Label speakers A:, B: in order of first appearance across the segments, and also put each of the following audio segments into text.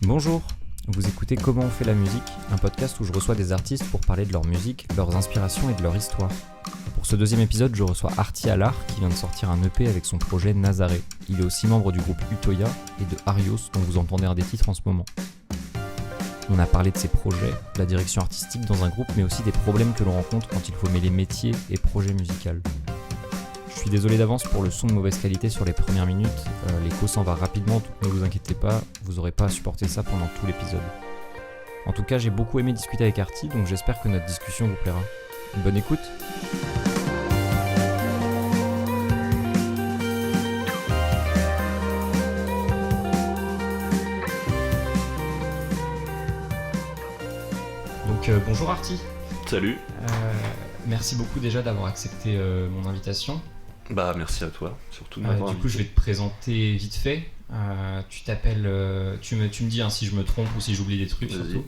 A: Bonjour, vous écoutez Comment on fait la musique, un podcast où je reçois des artistes pour parler de leur musique, leurs inspirations et de leur histoire. Pour ce deuxième épisode, je reçois Arty Allard qui vient de sortir un EP avec son projet Nazaré. Il est aussi membre du groupe Utoya et de Arios dont vous entendez un des titres en ce moment. On a parlé de ses projets, de la direction artistique dans un groupe, mais aussi des problèmes que l'on rencontre quand il faut mêler métier et projet musical. Je suis désolé d'avance pour le son de mauvaise qualité sur les premières minutes, l'écho s'en va rapidement, donc ne vous inquiétez pas, vous n'aurez pas à supporter ça pendant tout l'épisode. En tout cas, j'ai beaucoup aimé discuter avec Arty, donc j'espère que notre discussion vous plaira. Bonne écoute. Donc bonjour Arty.
B: Salut.
A: Merci beaucoup déjà d'avoir accepté mon invitation.
B: Bah merci à toi, surtout de m'avoir
A: Du coup,
B: invité.
A: je vais te présenter vite fait. Tu t'appelles, tu me dis si je me trompe ou si j'oublie des trucs.
B: Vas-y.
A: Surtout.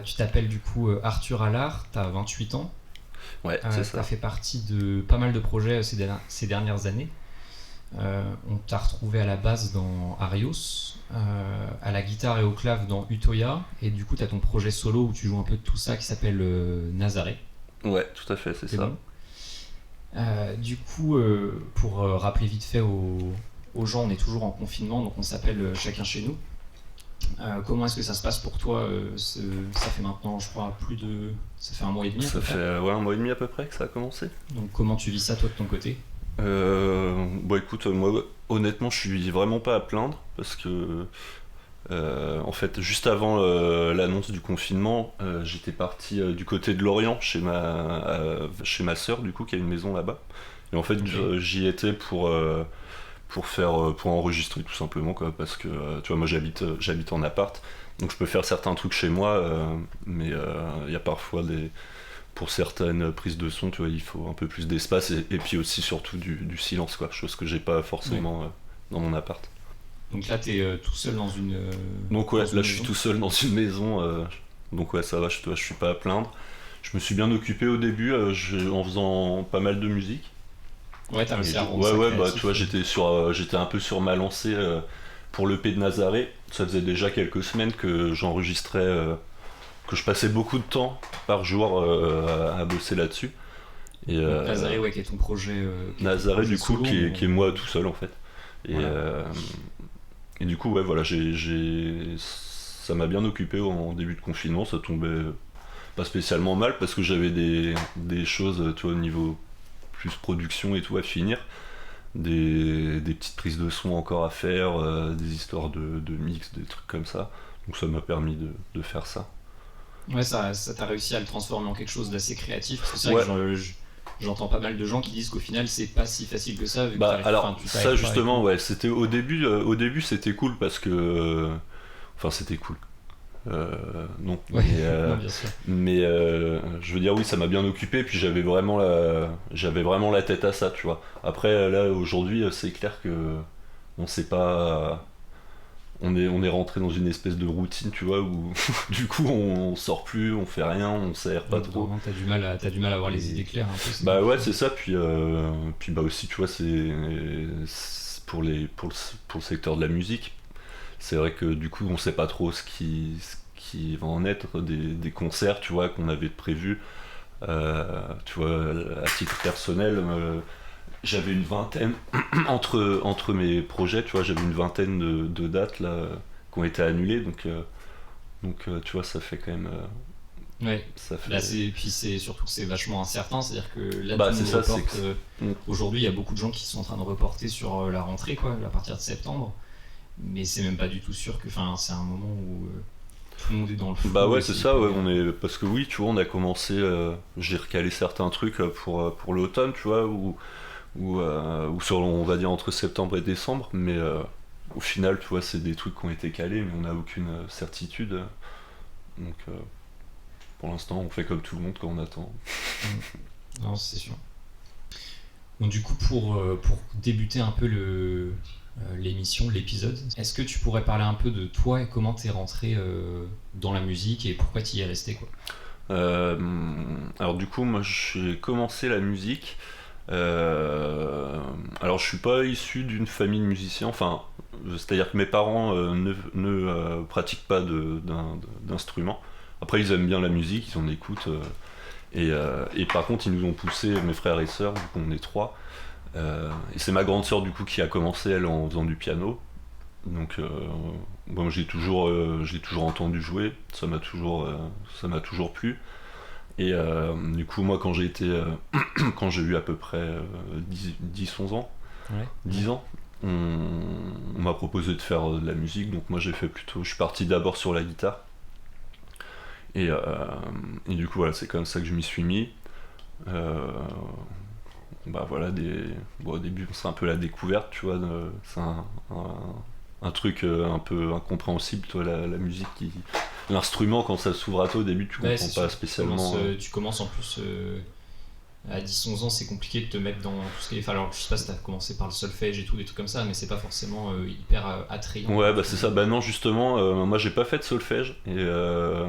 A: Tu t'appelles du coup Arthur Allard, t'as 28 ans.
B: Ouais, c'est
A: T'as
B: ça.
A: fait partie de pas mal de projets ces dernières années. On t'a retrouvé à la base dans Arios, à la guitare et au clave dans Utoya, et du coup t'as ton projet solo où tu joues un peu de tout ça qui s'appelle Nazaré.
B: Ouais, tout à fait, c'est ça.
A: Bon. Du coup, pour rappeler vite fait aux gens, on est toujours en confinement, donc on s'appelle chacun chez nous. Comment est-ce que ça se passe pour toi ça fait maintenant, je crois, ça fait un mois et demi à
B: Ça
A: peu près.
B: fait un mois et demi à peu près que ça a commencé.
A: Donc comment tu vis ça toi de ton côté?
B: Bon écoute, moi honnêtement je suis vraiment pas à plaindre parce que en fait juste avant l'annonce du confinement, j'étais parti du côté de Lorient chez ma sœur du coup qui a une maison là-bas. Et en fait
A: Ok.
B: j'y étais pour enregistrer tout simplement quoi, parce que tu vois moi j'habite en appart donc je peux faire certains trucs chez moi mais il y a parfois pour certaines prises de son tu vois il faut un peu plus d'espace et puis aussi surtout du silence quoi, chose que j'ai pas forcément dans mon appart.
A: Donc là t'es tout seul dans une
B: Donc
A: dans
B: ouais,
A: une
B: là je suis
A: maison.
B: tout seul dans une maison donc ouais ça va, je suis pas à plaindre. Je me suis bien occupé au début en faisant pas mal de musique.
A: Ouais, t'as réussi à rendre
B: Ouais,
A: ça
B: ouais, bah
A: créatif.
B: tu vois, j'étais un peu sur ma lancée pour l'EP de Nazaré. Ça faisait déjà quelques semaines que j'enregistrais, que je passais beaucoup de temps par jour à bosser là-dessus. Et
A: Donc Nazaré, ouais, qui est ton projet,
B: Nazaré, du coup,
A: solo,
B: qui est moi tout seul en fait. Et,
A: Voilà.
B: et du coup, ouais, voilà, ça m'a bien occupé en début de confinement. Ça tombait pas spécialement mal parce que j'avais des choses, tu vois, au niveau plus production et tout à finir. Des petites prises de son encore à faire, des histoires de mix, des trucs comme ça. Donc ça m'a permis de faire ça.
A: Ouais, ça t'a réussi à le transformer en quelque chose d'assez créatif. Parce que c'est vrai
B: Ouais,
A: que j'entends pas mal de gens qui disent qu'au final c'est pas si facile que ça. Vu que
B: bah alors
A: tu
B: ça
A: t'arrives pas et
B: justement,
A: tout.
B: ouais, c'était au début c'était cool parce que, enfin c'était cool. Non,
A: Ouais,
B: mais,
A: non, bien sûr.
B: je veux dire oui, ça m'a bien occupé. Puis j'avais vraiment la tête à ça, tu vois. Après là aujourd'hui, c'est clair que on sait pas. On est rentré dans une espèce de routine, tu vois, où du coup on sort plus, on fait rien, on s'aère pas
A: Donc,
B: trop.
A: vraiment, t'as du mal à avoir les
B: Et-
A: idées claires un peu.
B: Bah ouais, c'est ça. Puis bah aussi, tu vois, c'est pour le secteur de la musique. C'est vrai que du coup, on sait pas trop ce qui va en être des concerts, tu vois, qu'on avait prévus. Tu vois, à titre personnel, j'avais une vingtaine entre mes projets, tu vois, j'avais une vingtaine de dates là qui ont été annulées, tu vois, ça fait quand même,
A: Ouais.
B: ça fait.
A: Là, puis c'est surtout que c'est vachement incertain. C'est-à-dire que là,
B: Bah
A: tout le
B: c'est
A: monde
B: ça, c'est
A: reporte.
B: que. Mm.
A: Aujourd'hui, il y a beaucoup de gens qui sont en train de reporter sur la rentrée, quoi, à partir de septembre. Mais c'est même pas du tout sûr que. Enfin, c'est un moment où tout le monde est dans le flou.
B: Bah ouais,
A: et
B: c'est ça, ouais,
A: hyper-
B: parce que oui, tu vois, on a commencé, j'ai recalé certains trucs pour l'automne, tu vois, ou sur, on va dire, entre septembre et décembre, mais au final, tu vois, c'est des trucs qui ont été calés, mais on n'a aucune certitude. Donc, pour l'instant, on fait comme tout le monde quand on attend.
A: Non, c'est sûr. Donc du coup, pour débuter un peu l'émission, l'épisode, est-ce que tu pourrais parler un peu de toi et comment t'es rentré dans la musique et pourquoi t'y es resté, quoi?
B: Alors du coup, moi, j'ai commencé la musique Alors je suis pas issu d'une famille de musiciens, enfin, c'est-à-dire que mes parents ne pratiquent pas d'instruments. Après ils aiment bien la musique, ils en écoutent, et par contre ils nous ont poussé, mes frères et sœurs, du coup on est trois, et c'est ma grande sœur du coup qui a commencé elle en faisant du piano. Donc bon, j'ai toujours entendu jouer, ça m'a toujours plu. Et du coup, moi, quand j'ai eu à peu près 10-11 ans,
A: Ouais.
B: 10 ans, on m'a proposé de faire de la musique. Donc moi, je suis parti d'abord sur la guitare. Et, euh, et du coup, voilà, c'est comme ça que je m'y suis mis. Euh, Bah voilà, bon, au début, c'est un peu la découverte, tu vois. C'est un truc un peu incompréhensible, toi, la musique l'instrument, quand ça s'ouvre à toi au début, tu
A: Ouais,
B: comprends
A: c'est
B: pas
A: sûr.
B: spécialement.
A: Tu commences en plus à 10-11 ans, c'est compliqué de te mettre dans tout ce qui est. Enfin, alors, je sais pas si t'as commencé par le solfège et tout, des trucs comme ça, mais c'est pas forcément hyper attrayant.
B: Ouais, bah c'est ça. Bah non, justement, moi j'ai pas fait de solfège et, euh,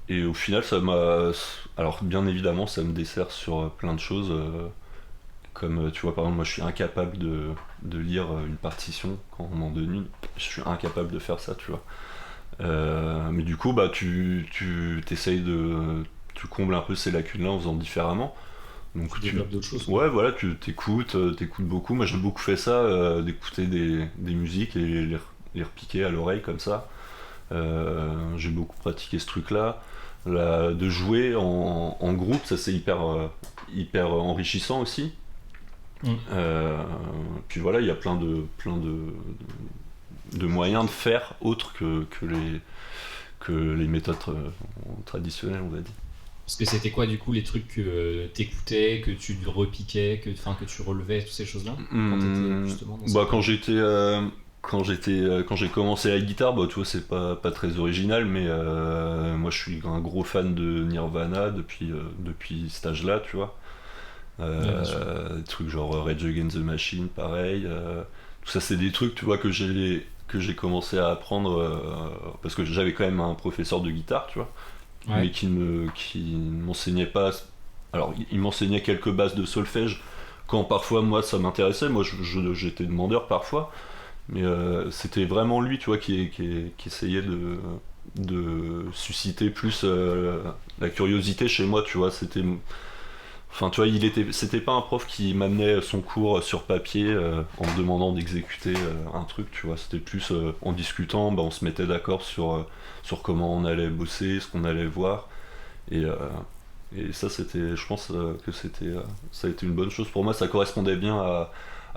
B: et au final, ça m'a. Alors, bien évidemment, ça me dessert sur plein de choses. Comme tu vois, par exemple, moi je suis incapable de lire une partition quand on m'en donne une. Je suis incapable de faire ça, tu vois. Mais du coup, bah tu t'essayes tu combles un peu ces lacunes-là en faisant différemment. Donc
A: Tu développes d'autres choses.
B: ouais, voilà, tu t'écoutes beaucoup. Moi j'ai beaucoup fait ça, d'écouter des musiques et les repiquer à l'oreille comme ça. J'ai beaucoup pratiqué ce truc-là. De jouer en groupe, ça c'est hyper enrichissant aussi.
A: Mm.
B: Puis voilà, il y a plein de moyens de faire autres que les méthodes traditionnelles, on va dire.
A: Parce que c'était quoi du coup les trucs que t'écoutais, que tu repiquais, que tu relevais, toutes ces choses-là quand t'étais justement dans
B: Bah
A: cette...
B: quand j'ai commencé la guitare, bah tu vois, c'est pas très original, mais moi je suis un gros fan de Nirvana depuis cet âge-là, tu vois.
A: Ouais, bien sûr.
B: Des trucs genre Rage Against the Machine, pareil. Tout ça, c'est des trucs, tu vois, que j'ai commencé à apprendre parce que j'avais quand même un professeur de guitare, tu vois,
A: Ouais.
B: mais qui ne m'enseignait pas. Alors, il m'enseignait quelques bases de solfège quand parfois moi ça m'intéressait. Moi, j'étais demandeur parfois, mais c'était vraiment lui, tu vois, qui essayait de susciter plus la curiosité chez moi, tu vois. Enfin, tu vois, c'était pas un prof qui m'amenait son cours sur papier en me demandant d'exécuter un truc, tu vois. C'était plus en discutant, bah, on se mettait d'accord sur comment on allait bosser, ce qu'on allait voir. Et, euh, et ça, je pense que ça a été une bonne chose pour moi. Ça correspondait bien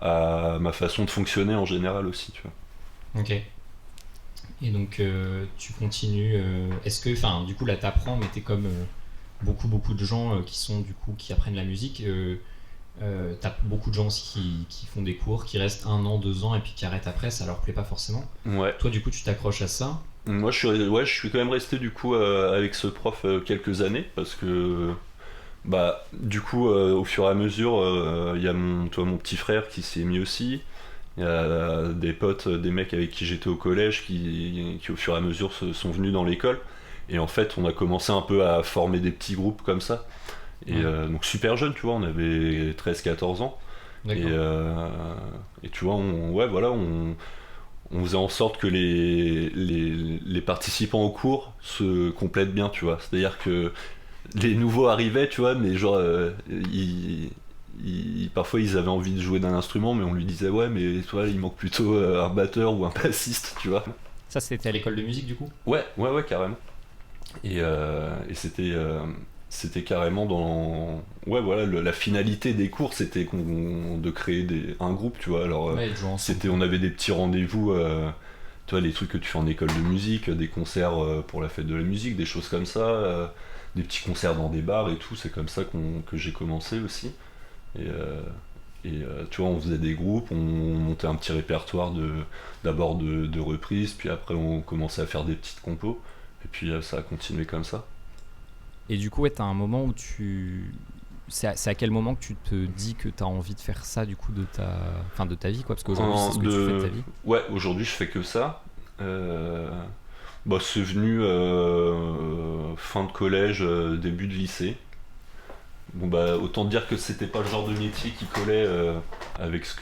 B: à ma façon de fonctionner en général aussi, tu vois.
A: Ok. Et donc tu continues. Est-ce que, enfin, du coup là t'apprends, mais t'es comme beaucoup de gens qui sont du coup qui apprennent la musique. T'as beaucoup de gens aussi qui font des cours, qui restent 1 an, 2 ans et puis qui arrêtent après, ça leur plaît pas forcément.
B: Ouais.
A: Toi du coup tu t'accroches à ça.
B: Moi, je suis quand même resté du coup avec ce prof quelques années parce que bah du coup au fur et à mesure il y a mon petit frère qui s'y est mis aussi. Il y a des potes, des mecs avec qui j'étais au collège qui au fur et à mesure sont venus dans l'école. Et en fait, on a commencé un peu à former des petits groupes comme ça. Et
A: Ouais.
B: donc super jeune, tu vois, on avait 13-14 ans. Et,
A: D'accord.
B: et tu vois, ouais, voilà, on faisait en sorte que les participants au cours se complètent bien, tu vois. C'est-à-dire que les nouveaux arrivaient, tu vois, mais genre, parfois ils avaient envie de jouer d'un instrument, mais on lui disait, ouais, mais toi, il manque plutôt un batteur ou un bassiste, tu vois.
A: Ça c'était à l'école de musique du coup.
B: Ouais, carrément. Et c'était carrément dans. Ouais, voilà, la finalité des cours, c'était de créer un groupe, tu vois. Alors,
A: Ouais, ils jouent ensemble.
B: on avait des petits rendez-vous, tu vois, les trucs que tu fais en école de musique, des concerts pour la fête de la musique, des choses comme ça, des petits concerts dans des bars et tout. C'est comme ça que j'ai commencé aussi. Et, tu vois, on faisait des groupes, on montait un petit répertoire d'abord de reprises, puis après on commençait à faire des petites compos. Et puis ça a continué comme ça.
A: Et du coup ouais, t'as un moment où tu... C'est à quel moment que tu te dis que t'as envie de faire ça du coup de ta vie quoi, parce qu'aujourd'hui c'est ce que tu fais de ta vie.
B: Ouais, aujourd'hui je fais que ça. Euh, Bah, c'est venu fin de collège, début de lycée. bon bah autant dire que c'était pas le genre de métier qui collait avec ce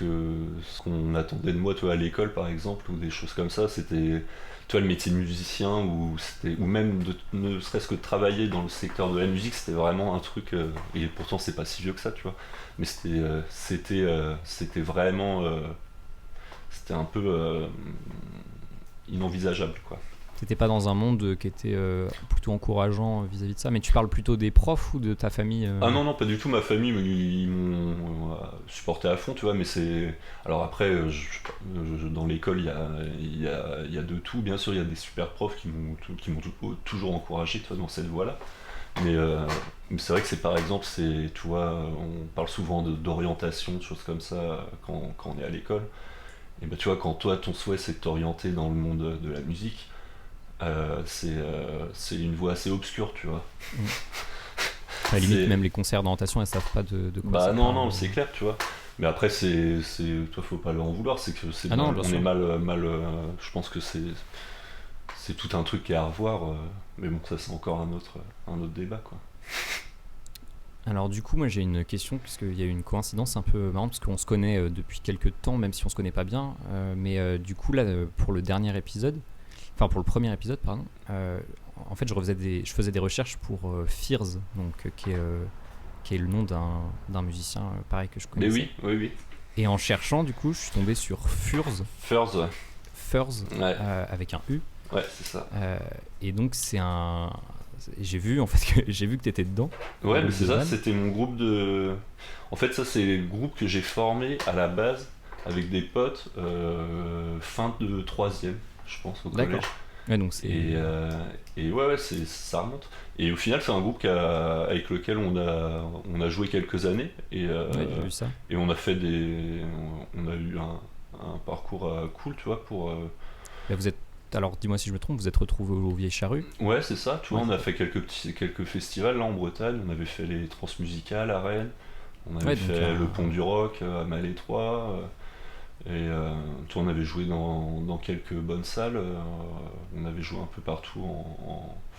B: qu'on attendait de moi, toi, à l'école par exemple, ou des choses comme ça. C'était, toi, le métier de musicien, ou même ne serait-ce que de travailler dans le secteur de la musique, c'était vraiment un truc, et pourtant c'est pas si vieux que ça, tu vois, mais c'était vraiment, c'était un peu inenvisageable, quoi.
A: T'étais pas dans un monde qui était plutôt encourageant vis-à-vis de ça, mais tu parles plutôt des profs ou de ta famille
B: Ah non, non, pas du tout. Ma famille, ils m'ont supporté à fond, tu vois, mais c'est... Alors après, dans l'école, il y a de tout. Bien sûr, il y a des super profs qui m'ont toujours encouragé, tu vois, dans cette voie-là. Mais c'est vrai que c'est, par exemple, tu vois, on parle souvent d'orientation, de choses comme ça, quand on est à l'école. Et ben, tu vois, quand toi, ton souhait, c'est de t'orienter dans le monde de la musique, c'est une voie assez obscure, tu vois.
A: À la limite, même les concerts d'orientation, elles savent pas de quoi ça
B: Bah non,
A: parle.
B: non, c'est clair, tu vois. Mais après, toi, faut pas leur en vouloir, c'est que
A: Ah non,
B: mal,
A: bien
B: on
A: sûr.
B: est mal. Je pense que c'est tout un truc qui est à revoir. Mais bon, ça, c'est encore un autre débat, quoi.
A: Alors du coup, moi j'ai une question, puisqu'il y a eu une coïncidence un peu marrante, parce qu'on se connaît depuis quelques temps, même si on se connaît pas bien. Mais du coup, là, pour le dernier épisode, enfin pour le premier épisode, pardon, en fait je faisais des recherches pour Fears, donc, qui est le nom d'un musicien pareil que je
B: Mais
A: connaissais.
B: oui, oui, oui.
A: Et en cherchant, du coup, je suis tombé sur Furs,
B: First, ouais. Ouais,
A: avec un U.
B: ouais, c'est ça.
A: Et donc c'est un... J'ai vu en fait j'ai vu que t'étais dedans.
B: Ouais,
A: Le
B: mais c'est ça,
A: band.
B: c'était mon groupe de... En fait, ça, c'est le groupe que j'ai formé à la base avec des potes fin de troisième, je pense, au collège.
A: D'accord. Ouais, donc c'est...
B: Et ouais, ça remonte. Et au final, c'est un groupe avec lequel on a joué quelques années.
A: Ouais, j'ai vu ça.
B: Et on a fait on a eu un parcours cool, tu vois, pour...
A: Là, vous êtes... Alors dis-moi si je me trompe, vous êtes retrouvés au Vieille Charrue.
B: Ouais, c'est ça, tu vois,
A: Ouais.
B: on a fait quelques festivals là en Bretagne. On avait fait les Transmusicales à Rennes. On avait
A: Ouais, donc,
B: fait le Pont du Rock à Malétroit. Tu vois, on avait joué dans quelques bonnes salles. On avait joué un peu partout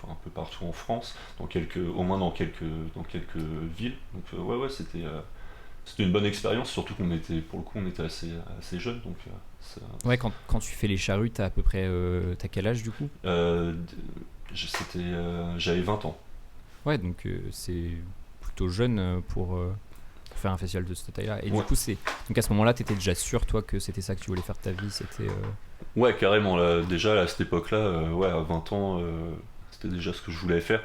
B: enfin un peu partout en France, au moins dans quelques villes. Donc ouais, c'était une bonne expérience, surtout pour le coup, on était assez jeunes. Donc
A: Ouais, quand tu fais les charrues, t'as à peu près... t'as quel âge du coup?
B: euh, j'avais 20 ans.
A: Ouais, donc c'est plutôt jeune pour faire un festival de cette taille-là. Et
B: Ouais.
A: du coup, donc à ce moment-là, t'étais déjà sûr, toi, que c'était ça que tu voulais faire de ta vie. C'était...
B: Ouais, carrément. Là, déjà à cette époque-là, ouais, à 20 ans, c'était déjà ce que je voulais faire.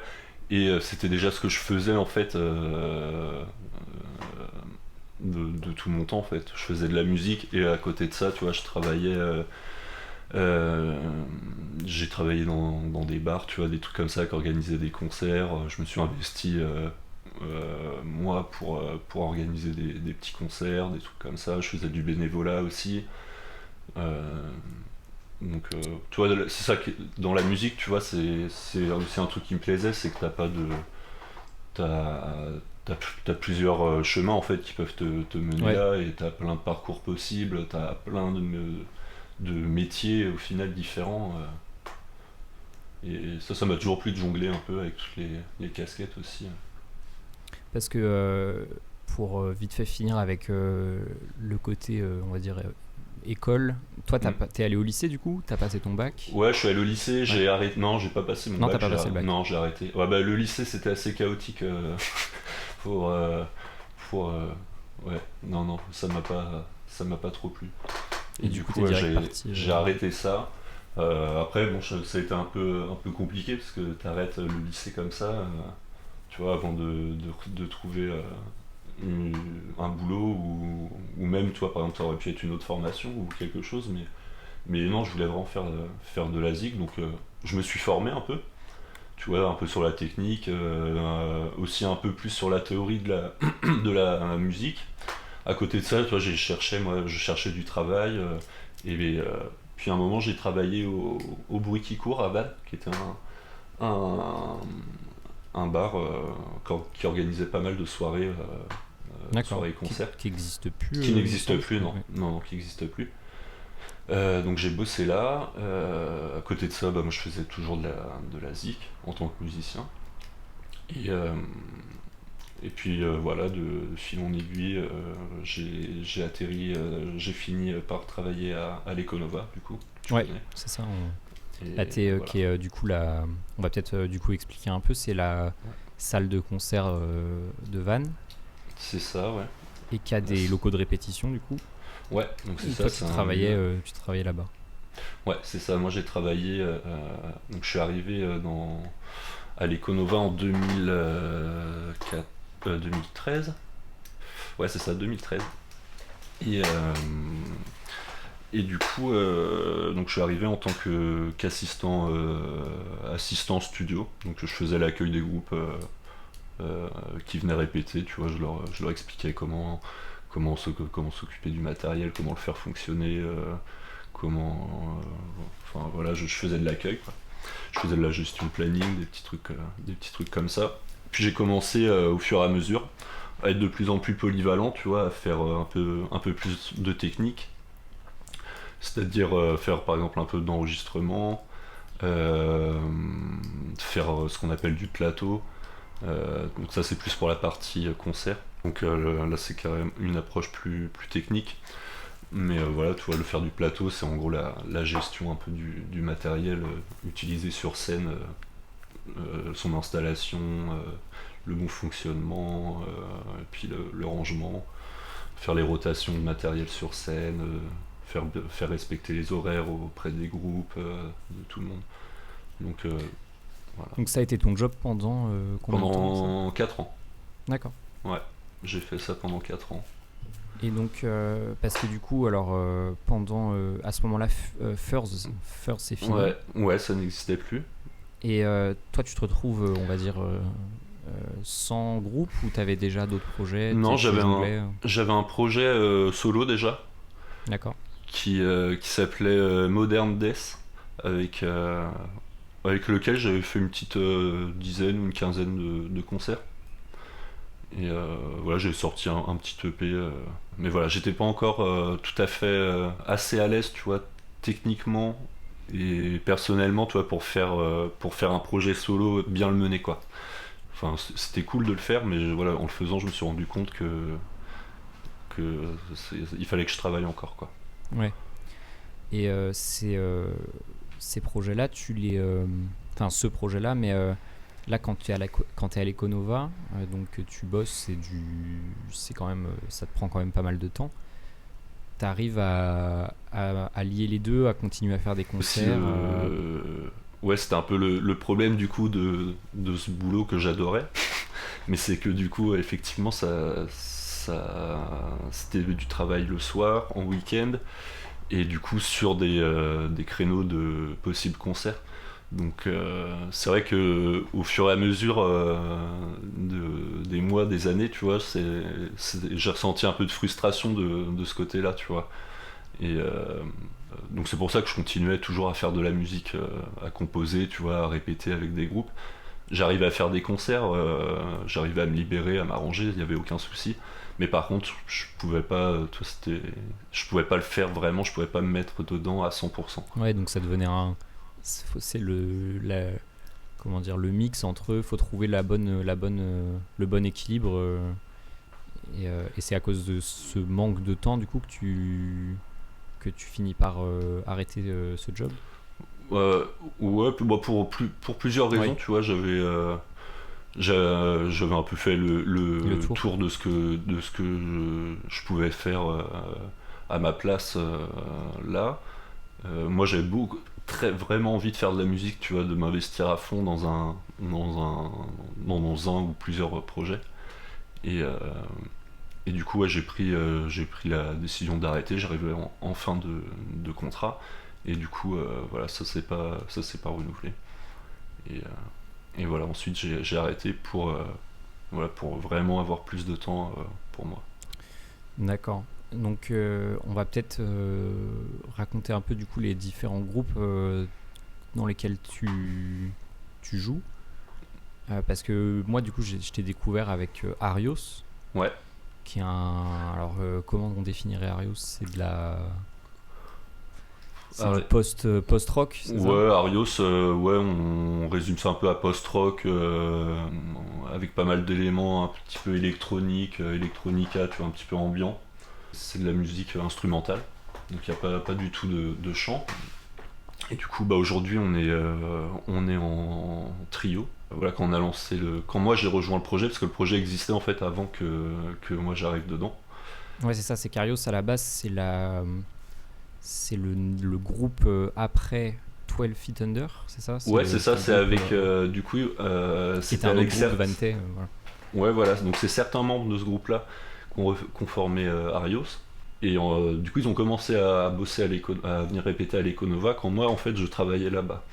B: Et c'était déjà ce que je faisais en fait de tout mon temps en fait. Je faisais de la musique et à côté de ça, tu vois, je travaillais. Euh, j'ai travaillé dans des bars, tu vois, des trucs comme ça, qui organisaient des concerts. Je me suis investi moi pour organiser des petits concerts, des trucs comme ça. Je faisais du bénévolat aussi. Euh, donc, tu vois, c'est ça dans la musique, tu vois, c'est aussi un truc qui me plaisait, c'est que t'as pas de. T'as, t'as plusieurs chemins en fait qui peuvent te mener
A: Ouais.
B: là et t'as plein de parcours possibles, t'as plein de métiers au final différents. Et ça m'a toujours plu de jongler un peu avec toutes les casquettes aussi.
A: Parce que pour vite fait finir avec le côté, on va dire, école, toi,
B: Mm.
A: t'es allé au lycée du coup? T'as passé ton bac?
B: Ouais, je suis allé au lycée, j'ai arrêté. Non, j'ai pas passé mon
A: Non,
B: bac.
A: t'as pas passé le bac.
B: Non, j'ai arrêté. Ouais, bah le lycée c'était assez chaotique pour. Pour ouais, non, non, ça m'a pas trop plu.
A: Et du coup, t'es
B: ouais,
A: direct parti.
B: j'ai arrêté ça. Après, bon, ça a été un peu compliqué parce que t'arrêtes le lycée comme ça, tu vois, avant de trouver un boulot ou même, toi, par exemple, ça aurait pu être une autre formation ou quelque chose, mais non, je voulais vraiment faire de la zig, donc je me suis formé un peu, tu vois, un peu sur la technique, aussi un peu plus sur la théorie de la musique. À côté de ça, tu vois, je cherchais du travail, et puis à un moment, j'ai travaillé au Bruit qui court à Vannes, qui était un, un bar qui organisait pas mal de soirées,
A: D'accord.
B: soirées concerts.
A: Qui n'existe plus.
B: Qui n'existe plus, non.
A: Ouais.
B: Non, non, qui n'existe plus. Donc j'ai bossé là. À côté de ça, bah, moi je faisais toujours de la zik en tant que musicien. Et Et puis voilà, de fil en aiguille, j'ai atterri, j'ai fini par travailler à l'Econova, du coup, tu
A: Ouais,
B: connais.
A: c'est ça. Là,
B: Et voilà.
A: qui est du coup la. On va peut-être du coup expliquer un peu. C'est la
B: Ouais.
A: salle de concert de Vannes
B: C'est ça, ouais.
A: et qui a des locaux de répétition du coup.
B: Ouais, donc c'est
A: Et
B: ça,
A: toi,
B: c'est un lieu.
A: tu travaillais là-bas.
B: Ouais, c'est ça. Moi, j'ai travaillé. Donc, je suis arrivé à l'Econova en 2013. Ouais, c'est ça, 2013. Et, euh, et du coup, donc je suis arrivé en tant qu'assistant assistant studio. Donc, je faisais l'accueil des groupes qui venaient répéter. Tu vois, je leur expliquais comment s'occuper du matériel, comment le faire fonctionner, enfin voilà, je faisais de l'accueil, quoi. Je faisais de la gestion de planning, des petits trucs comme ça. Puis j'ai commencé au fur et à mesure à être de plus en plus polyvalent, tu vois, à faire un peu plus de technique, c'est-à-dire faire par exemple un peu d'enregistrement, euh, faire ce qu'on appelle du plateau. Donc ça c'est plus pour la partie concert. Donc là c'est quand même une approche plus technique. Mais voilà, tu vois, le faire du plateau, c'est en gros la gestion un peu du matériel utilisé sur scène, son installation, le bon fonctionnement, et puis le rangement, faire les rotations de matériel sur scène, faire respecter les horaires auprès des groupes, de tout le monde. Donc voilà.
A: Donc ça a été ton job pendant combien de temps ça?
B: Pendant 4 ans.
A: D'accord.
B: Ouais, j'ai fait ça pendant 4 ans.
A: Et donc, parce que du coup, alors, pendant, à ce moment-là, Furs c'est fini.
B: Ouais, ouais, ça n'existait plus.
A: Et toi, tu te retrouves, on va dire, sans groupe ou t'avais déjà d'autres projets,
B: Non,
A: tu jonglais
B: j'avais un projet solo déjà,
A: D'accord.
B: qui s'appelait Modern Death, avec, euh, avec lequel j'avais fait une petite dizaine ou une quinzaine de concerts. Et voilà, j'ai sorti un petit EP. Mais voilà, j'étais pas encore tout à fait assez à l'aise, tu vois, techniquement et personnellement, tu vois, pour faire un projet solo, bien le mener, quoi. Enfin, c'était cool de le faire, mais voilà, en le faisant, je me suis rendu compte il fallait que je travaille encore, quoi.
A: Ouais. Et ces projets-là, tu les. Enfin, ce projet-là, mais là, quand tu es quand t'es à l'Econova, donc que tu bosses, c'est quand même. Ça te prend quand même pas mal de temps. T'arrives à lier les deux, à continuer à faire des
B: Aussi,
A: concerts.
B: ouais, c'était un peu le problème du coup de ce boulot que j'adorais. Mais c'est que du coup, effectivement, c'était du travail le soir, en week-end, et du coup sur des créneaux de possibles concerts. Donc c'est vrai que au fur et à mesure des mois, des années, tu vois, j'ai ressenti un peu de frustration de ce côté-là, tu vois. Et donc c'est pour ça que je continuais toujours à faire de la musique, à composer, tu vois, à répéter avec des groupes. J'arrivais à faire des concerts, j'arrivais à me libérer, à m'arranger, il n'y avait aucun souci. Mais par contre, je pouvais pas le faire vraiment, je pouvais pas me mettre dedans à 100%.
A: Ouais, donc ça devenait un. C'est comment dire, le mix entre eux. Faut trouver le bon équilibre. Et c'est à cause de ce manque de temps, du coup, que tu finis par arrêter ce job.
B: Euh, ouais, bah, pour plusieurs raisons,
A: Oui,
B: tu vois, j'avais un peu fait
A: le
B: le
A: tour.
B: tour de ce que je pouvais faire à ma place là. Moi, j'avais vraiment envie de faire de la musique, tu vois, de m'investir à fond dans un ou plusieurs projets. Et, euh, et du coup, ouais, j'ai pris la décision d'arrêter. J'arrivais en fin de contrat. Et du coup, voilà, ça s'est pas renouvelé. Et, voilà, ensuite j'ai arrêté voilà, pour vraiment avoir plus de temps pour moi.
A: D'accord. Donc, on va peut-être raconter un peu du coup les différents groupes dans lesquels tu joues. Parce que moi, du coup, je t'ai découvert avec Arios,
B: Ouais,
A: qui est un. Alors, comment on définirait Arios? C'est du post-rock, c'est ça?
B: Ouais, Arios, ouais, on résume ça un peu à post-rock, avec pas mal d'éléments un petit peu électroniques, electronica, tu vois, un petit peu ambiant. C'est de la musique instrumentale, donc il n'y a pas du tout de chant. Et du coup, aujourd'hui, on est en trio. Voilà, quand moi j'ai rejoint le projet, parce que le projet existait en fait avant que moi j'arrive dedans.
A: Ouais, c'est ça, c'est Carios à la base, c'est le groupe après 12 Feet Under, c'est ça?
B: Ouais, c'est ça, c'est
A: groupe,
B: avec, du coup,
A: qui était
B: c'était
A: un autre
B: avec
A: groupe, Vante, voilà.
B: Ouais, voilà, donc c'est certains membres de ce groupe-là qu'on formé Arios. Et du coup, ils ont commencé à bosser à venir répéter à l'Econova quand moi, en fait, je travaillais là-bas.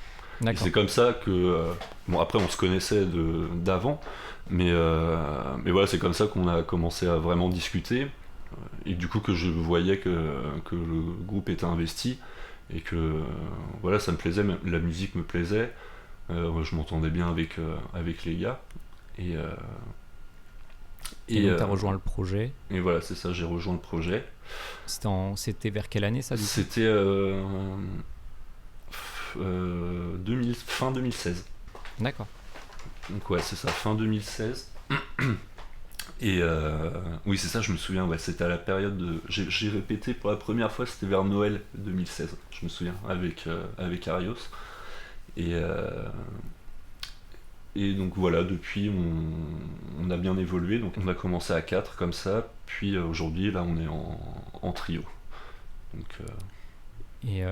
B: Et
A: D'accord.
B: c'est comme ça que. Bon, après, on se connaissait d'avant, mais voilà, c'est comme ça qu'on a commencé à vraiment discuter. Et du coup, que je voyais que le groupe était investi et que voilà, ça me plaisait, la musique me plaisait. Je m'entendais bien avec les gars. Et, euh,
A: Et donc, tu as rejoint le projet.
B: et voilà, c'est ça, j'ai rejoint le projet.
A: C'était vers quelle année, ça, du coup?
B: C'était fin 2016.
A: D'accord.
B: Donc ouais, c'est ça, fin 2016. Et oui, c'est ça, je me souviens, ouais, c'était à la période de... J'ai répété pour la première fois, c'était vers Noël 2016, je me souviens, avec Arios. Et, et donc voilà, depuis, on a bien évolué, donc on a commencé à 4 comme ça, puis aujourd'hui, là, on est en trio. Donc,
A: Et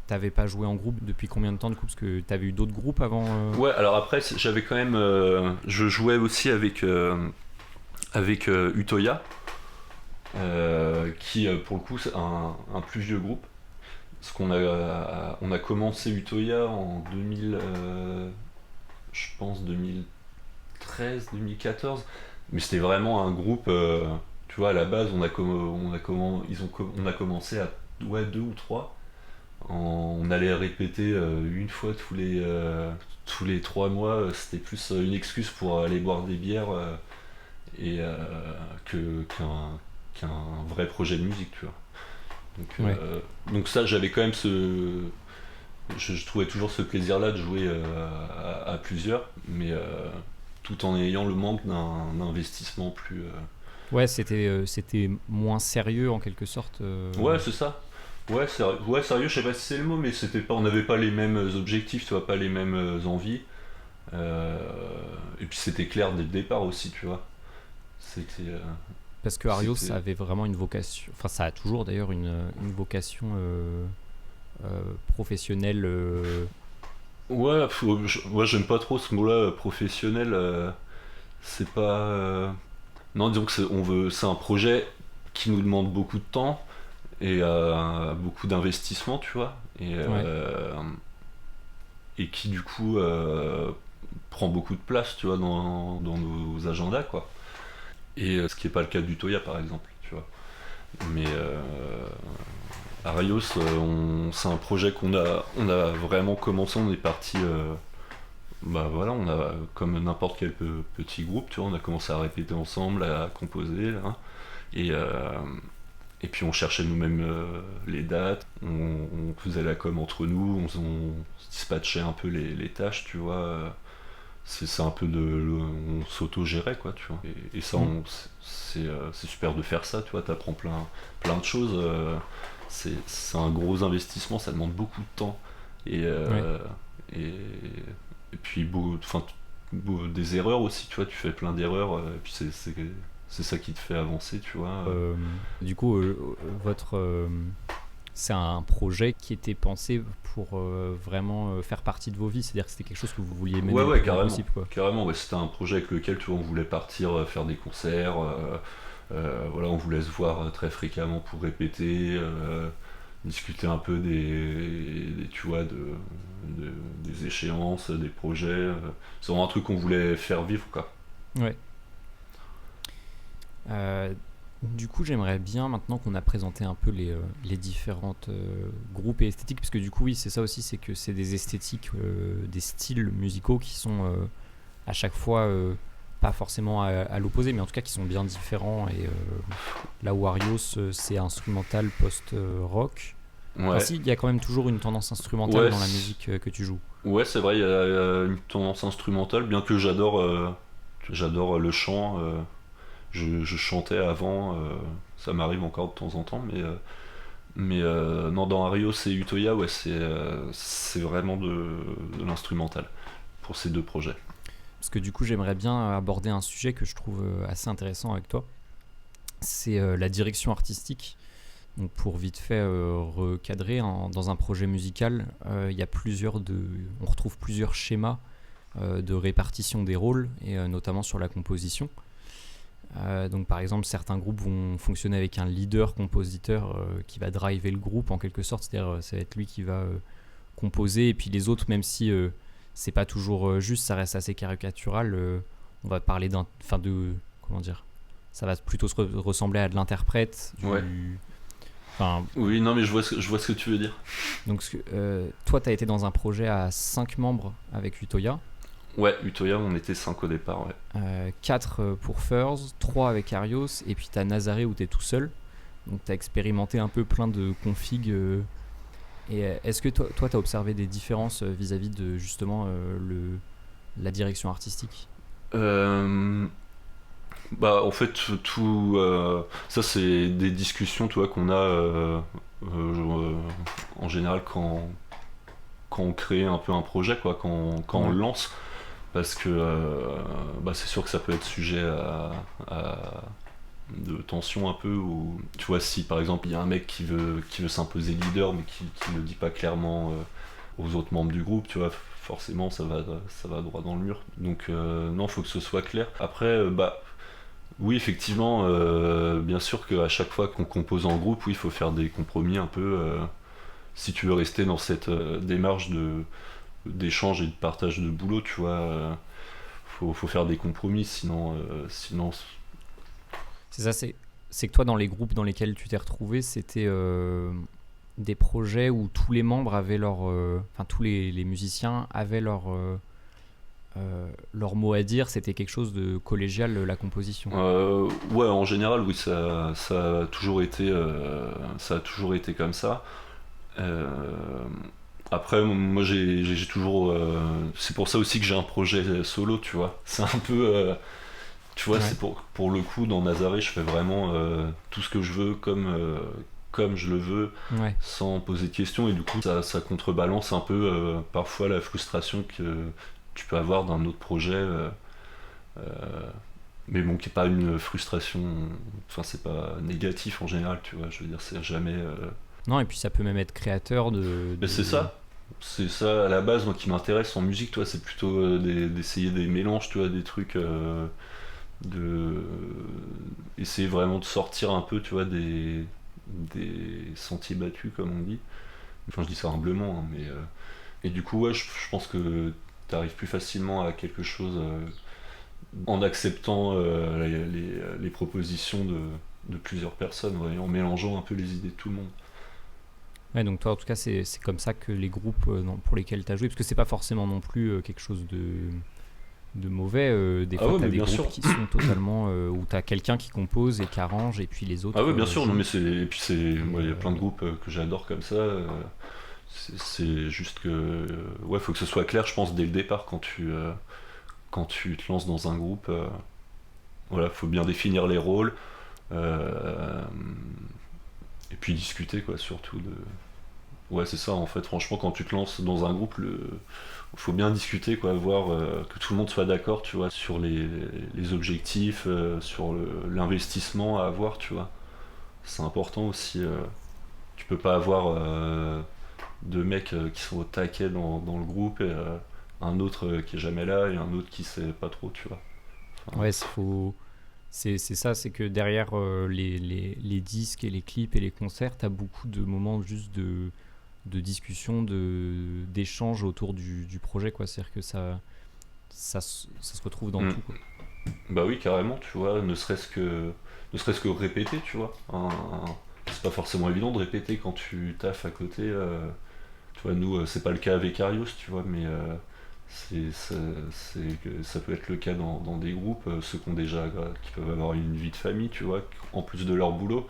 A: t'avais pas joué en groupe depuis combien de temps, du coup? Parce que t'avais eu d'autres groupes avant
B: ouais, alors après, j'avais quand même... je jouais aussi avec Utoya, qui pour le coup c'est un plus vieux groupe. Parce on a commencé Utoya en 2000, je pense 2013, 2014, mais c'était vraiment un groupe, tu vois, à la base on a commencé à ouais, deux ou trois. On allait répéter une fois tous les 3 mois, c'était plus une excuse pour aller boire des bières et qu'un vrai projet de musique, tu vois. Donc,
A: Ouais.
B: donc ça, j'avais quand même je trouvais toujours ce plaisir-là de jouer à plusieurs, mais tout en ayant le manque d'un investissement plus.
A: Ouais, c'était moins sérieux en quelque sorte.
B: Ouais, c'est ça. Ouais, sérieux, je sais pas si c'est le mot, mais on n'avait pas les mêmes objectifs, tu vois, pas les mêmes envies. Euh, et puis c'était clair dès le départ aussi, tu vois. C'était.
A: Parce que Arios
B: C'était-
A: avait vraiment une vocation, enfin ça a toujours d'ailleurs une vocation professionnelle.
B: Ouais, ouais, j'aime pas trop ce mot-là, professionnel. C'est pas. Non, disons que c'est un projet qui nous demande beaucoup de temps et beaucoup d'investissement, tu vois,
A: Ouais.
B: et qui du coup prend beaucoup de place, tu vois, dans nos agendas, quoi. Et ce qui n'est pas le cas du Toya, par exemple, tu vois. Mais Arios, c'est un projet on a vraiment commencé, on est parti. Bah voilà, on a comme n'importe quel petit groupe, tu vois, on a commencé à répéter ensemble, à composer, là, et, euh, et puis on cherchait nous-mêmes les dates, on faisait la com entre nous, on se dispatchait un peu les tâches, tu vois. C'est un peu on s'auto-gérait, quoi, tu vois. Et ça, c'est super de faire ça, tu vois, t'apprends plein de choses. C'est un gros investissement, ça demande beaucoup de temps. Et,
A: Ouais.
B: et, et puis des erreurs aussi, tu vois, tu fais plein d'erreurs, et puis c'est ça qui te fait avancer, tu vois.
A: Du coup, votre c'est un projet qui était pensé pour vraiment faire partie de vos vies, c'est-à-dire que c'était quelque chose que vous vouliez mener
B: Ouais,
A: le
B: ouais,
A: plus loin
B: carrément.
A: possible, quoi.
B: Carrément, ouais, c'était un projet avec lequel, tu vois, on voulait partir faire des concerts. Voilà, on voulait se voir très fréquemment pour répéter, discuter un peu tu vois, des échéances, des projets. C'est vraiment un truc qu'on voulait faire vivre, quoi.
A: Ouais. Du coup, j'aimerais bien, maintenant qu'on a présenté un peu les différentes groupes et esthétiques, parce que du coup, oui, c'est ça aussi, c'est que c'est des esthétiques, des styles musicaux qui sont à chaque fois pas forcément à l'opposé, mais en tout cas qui sont bien différents. Et là où Arios, c'est instrumental post-rock, Enfin,
B: Ouais,
A: si, il y a quand même toujours une tendance instrumentale
B: ouais,
A: dans la musique que tu joues.
B: ouais, c'est vrai, il y a une tendance instrumentale, bien que j'adore le chant. Je chantais avant, ça m'arrive encore de temps en temps, mais non, dans Ario, c'est Utoya, ouais, c'est vraiment de l'instrumental pour ces deux projets.
A: Parce que du coup, j'aimerais bien aborder un sujet que je trouve assez intéressant avec toi. C'est la direction artistique. Donc pour vite fait recadrer, dans un projet musical, il y a on retrouve plusieurs schémas de répartition des rôles, et notamment sur la composition. Donc par exemple, certains groupes vont fonctionner avec un leader compositeur qui va driver le groupe en quelque sorte, c'est-à-dire ça va être lui qui va composer, et puis les autres, même si c'est pas toujours juste, ça reste assez caricatural. On va parler comment dire, ça va plutôt ressembler à de l'interprète,
B: Ouais.
A: enfin,
B: Oui, non, mais je vois ce que tu veux dire.
A: donc toi, tu as été dans un projet à 5 membres avec Utoya,
B: Ouais, Utoya, on était 5 au départ, ouais.
A: 4 pour Furs, 3 avec Arios, et puis tu as Nazaré où tu es tout seul. Donc tu as expérimenté un peu plein de configs. Et est-ce que toi, tu as observé des différences vis-à-vis de justement la direction artistique?
B: Euh, Bah, en fait, tout. Ça, c'est des discussions, tu vois, qu'on a en général quand on crée un peu un projet, quoi, quand on
A: Ouais.
B: le lance. Parce que bah, c'est sûr que ça peut être sujet à de tension un peu. Ou, tu vois, si par exemple il y a un mec qui veut s'imposer leader, mais qui ne le dit pas clairement aux autres membres du groupe, tu vois, forcément ça va droit dans le mur. Donc, non, faut que ce soit clair. Après, bah. Oui, effectivement, bien sûr qu'à chaque fois qu'on compose en groupe, oui, il faut faire des compromis un peu. Si tu veux rester dans cette démarche d'échange et de partage de boulot, tu vois, faut faire des compromis, sinon.
A: C'est ça, c'est que toi, dans les groupes dans lesquels tu t'es retrouvé, c'était des projets où tous les membres avaient enfin, tous les musiciens avaient leur mot à dire, c'était quelque chose de collégial, la composition.
B: Ouais, en général, oui, ça a toujours été comme ça. Euh, Après, moi, j'ai toujours. C'est pour ça aussi que j'ai un projet solo, tu vois. C'est un peu. Tu vois,
A: Ouais.
B: c'est pour le coup, dans Nazaré, je fais vraiment tout ce que je veux comme je le veux,
A: Ouais.
B: sans poser de questions, et du coup, ça contrebalance un peu parfois la frustration que tu peux avoir d'un autre projet. Euh, mais bon, qui n'est pas une frustration. Enfin, c'est pas négatif en général, tu vois. Je veux dire, c'est jamais.
A: Non, et puis ça peut même être créateur
B: Mais c'est ça. C'est ça à la base, moi qui m'intéresse en musique, toi, c'est plutôt d'essayer des mélanges, tu vois, des trucs, de essayer vraiment de sortir un peu, tu vois, des sentiers battus, comme on dit. Enfin, je dis ça humblement, hein, mais et du coup, ouais, je pense que tu arrives plus facilement à quelque chose en acceptant les propositions de plusieurs personnes, ouais, en mélangeant un peu les idées de tout le monde.
A: Ouais, donc toi, en tout cas, c'est comme ça que les groupes pour lesquels tu as joué, parce que c'est pas forcément non plus quelque chose de mauvais. Des
B: Ah
A: fois,
B: ouais,
A: tu as
B: mais
A: des
B: bien
A: groupes
B: sûr.
A: qui sont totalement. Où tu as quelqu'un qui compose et qui arrange, et puis les
B: Ah
A: autres
B: ouais, bien sûr, non
A: jouent.
B: mais c'est et puis c'est
A: Et,
B: moi il y a plein de groupes que j'adore comme ça. C'est juste que ouais, faut que ce soit clair, je pense, dès le départ quand tu te lances dans un groupe. Voilà, faut bien définir les rôles euh, et puis discuter quoi, surtout de. Ouais, c'est ça en fait. Franchement, quand tu te lances dans un groupe, faut bien discuter quoi, voir que tout le monde soit d'accord, tu vois, sur les objectifs, sur l'investissement à avoir, tu vois. C'est important aussi. Tu peux pas avoir deux mecs qui sont au taquet dans le groupe et un autre qui est jamais là et un autre qui sait pas trop, tu vois. Enfin,
A: Ouais, c'est ça, c'est que derrière les disques et les clips et les concerts, tu as beaucoup de moments juste de discussion, d'échange autour du projet, quoi. C'est-à-dire que ça se retrouve dans
B: hmm.
A: tout, quoi.
B: Bah oui, carrément, tu vois, ne serait-ce que répéter, tu vois. C'est pas forcément évident de répéter quand tu taffes à côté. Tu vois, nous, c'est pas le cas avec Arius, tu vois, mais ça peut être le cas dans des groupes, ceux qui peuvent avoir une vie de famille, tu vois, en plus de leur boulot.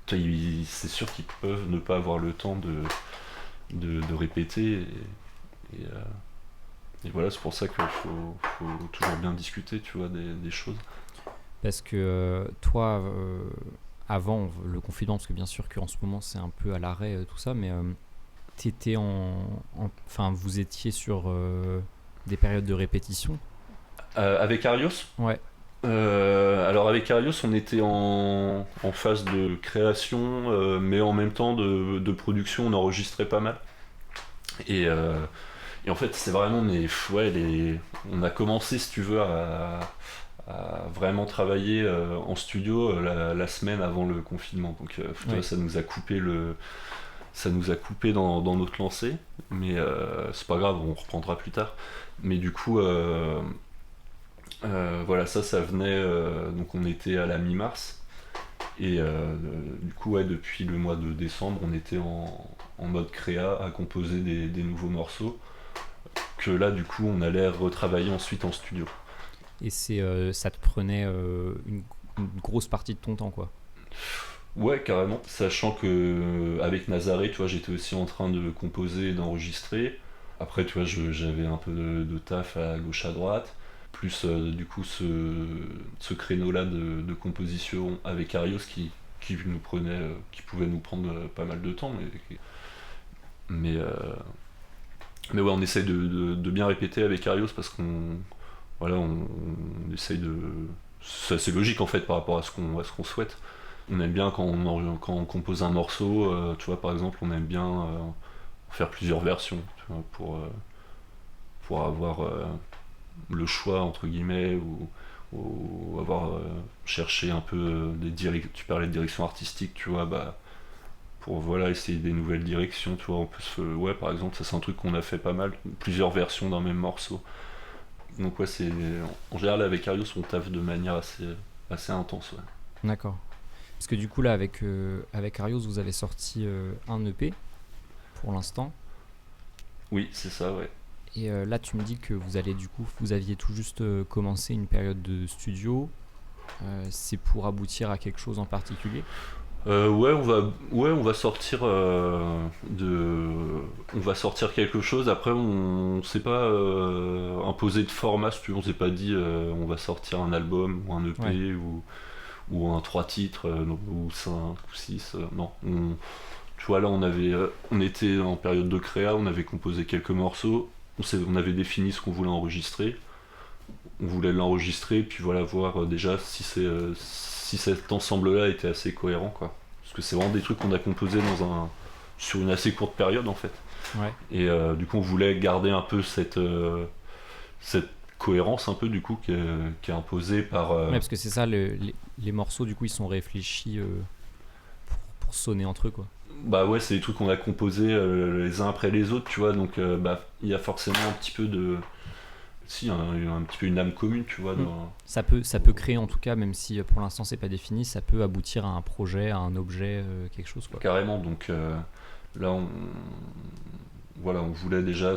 B: c'est sûr qu'ils peuvent ne pas avoir le temps de répéter. Et voilà, c'est pour ça qu'il faut toujours bien discuter, tu vois, des choses.
A: Parce que toi, avant le confinement, parce que bien sûr qu'en ce moment c'est un peu à l'arrêt tout ça, mais t'étais enfin vous étiez sur des périodes de répétition.
B: Avec Arios,
A: Ouais.
B: alors avec Arios, on était en phase de création, mais en même temps de production, on enregistrait pas mal. Et, euh, et en fait, c'est vraiment on a commencé, si tu veux, à vraiment travailler en studio la semaine avant le confinement. Donc, tu vois, ça nous a coupé dans notre lancée, mais c'est pas grave, on reprendra plus tard. Mais du coup, voilà, ça venait. Donc, on était à la mi-mars. Et du coup, ouais, depuis le mois de décembre, on était en mode créa à composer des nouveaux morceaux que là, du coup, on allait retravailler ensuite en studio.
A: Et ça te prenait une grosse partie de ton temps, quoi.
B: Ouais, carrément. Sachant que avec Nazaré, tu vois, j'étais aussi en train de composer et d'enregistrer. Après, tu vois, j'avais un peu de taf à gauche à droite. Plus du coup ce créneau-là de composition avec Arios qui pouvait nous prendre pas mal de temps. Mais, euh, mais ouais, on essaye de bien répéter avec Arios parce on essaye de. C'est assez logique en fait par rapport à ce qu'on souhaite. On aime bien quand on compose un morceau, tu vois, par exemple, on aime bien faire plusieurs versions, tu vois, pour avoir le choix, entre guillemets, ou avoir cherché un peu tu parlais de direction artistique, tu vois, bah, pour voilà, essayer des nouvelles directions, tu vois, ouais, par exemple, ça c'est un truc qu'on a fait pas mal, plusieurs versions d'un même morceau. Donc ouais, en général avec Arios, on taffe de manière assez intense, ouais.
A: D'accord. Parce que du coup, là, avec Arios, vous avez sorti un EP pour l'instant.
B: Oui, c'est ça, ouais.
A: Et là, tu me dis que vous aviez tout juste commencé une période de studio. C'est pour aboutir à quelque chose en particulier?
B: On va sortir on va sortir quelque chose. Après, on s'est pas imposé de format, si tu veux. On s'est pas dit on va sortir un album ou un EP
A: Ouais.
B: ou un 3 titres ou 5 ou 6. Non, tu vois, là, on était en période de créa, on avait composé quelques morceaux, on avait défini ce qu'on voulait enregistrer. On voulait l'enregistrer, puis voilà, voir déjà si cet ensemble-là était assez cohérent, quoi. Parce que c'est vraiment des trucs qu'on a composés sur une assez courte période, en fait.
A: Ouais.
B: Et du coup, on voulait garder un peu cette cohérence, un peu, du coup, qui est imposée par.
A: Ouais, parce que c'est ça, les morceaux, du coup, ils sont réfléchis pour sonner entre eux, quoi.
B: Bah ouais, c'est des trucs qu'on a composés les uns après les autres, tu vois, donc bah, il y a forcément un petit peu de. Si, un petit peu une âme commune, tu vois.
A: Ça peut créer, en tout cas, même si pour l'instant c'est pas défini, ça peut aboutir à un projet, à un objet, quelque chose, quoi.
B: Carrément, donc là, voilà, on voulait déjà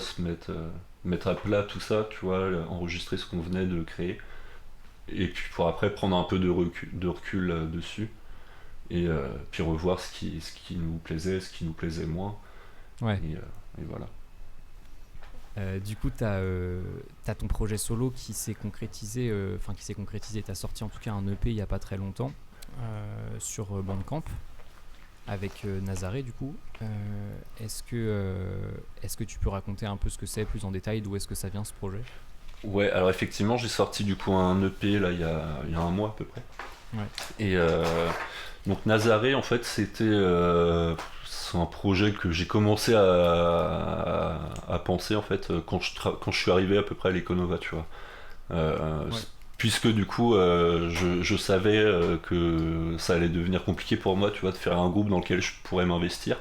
B: mettre à plat tout ça, tu vois, enregistrer ce qu'on venait de créer, et puis pour après prendre un peu de recul dessus, et puis revoir ce qui nous plaisait, ce qui nous plaisait moins,
A: Ouais.
B: et voilà.
A: Du coup, t'as ton projet solo qui s'est concrétisé, t'as sorti en tout cas un EP il y a pas très longtemps sur Bandcamp avec Nazaré, du coup. Est-ce que tu peux raconter un peu ce que c'est plus en détail, d'où est-ce que ça vient ce projet?
B: Ouais, alors effectivement, j'ai sorti du coup un EP là il y a un mois à peu près.
A: Ouais.
B: Et donc Nazaré, en fait, c'est un projet que j'ai commencé à penser en fait quand je suis arrivé à peu près à l'Econova, tu vois.
A: Ouais.
B: Puisque du coup, je savais que ça allait devenir compliqué pour moi, tu vois, de faire un groupe dans lequel je pourrais m'investir.